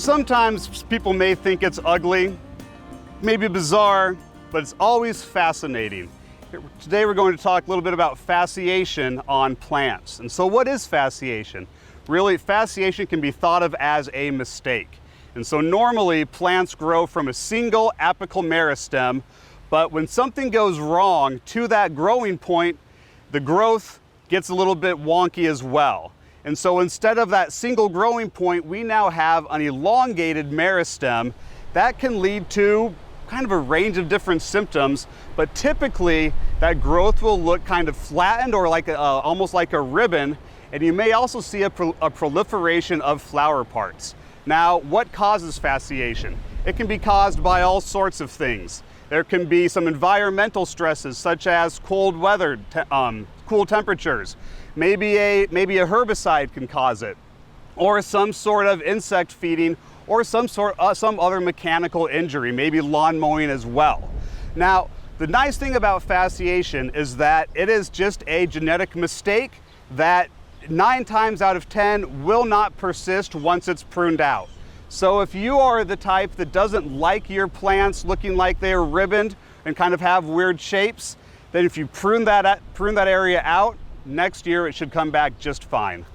Sometimes people may think it's ugly, maybe bizarre, but it's always fascinating. Today we're going to talk a little bit about fasciation on plants. And so what is fasciation? Really, fasciation can be thought of as a mistake. And so normally plants grow from a single apical meristem, but when something goes wrong to that growing point, the growth gets a little bit wonky as well. And so instead of that single growing point, we now have an elongated meristem that can lead to kind of a range of different symptoms, but typically that growth will look kind of flattened or like almost like a ribbon, and you may also see a proliferation of flower parts. Now, what causes fasciation? It can be caused by all sorts of things. There can be some environmental stresses such as cold weather, cool temperatures. Maybe a herbicide can cause it, or some sort of insect feeding, or some other mechanical injury, maybe lawn mowing as well. Now, the nice thing about fasciation is that it is just a genetic mistake that 9 times out of 10 will not persist once it's pruned out. So if you are the type that doesn't like your plants looking like they're ribboned and kind of have weird shapes, then if you prune that area out, next year it should come back just fine.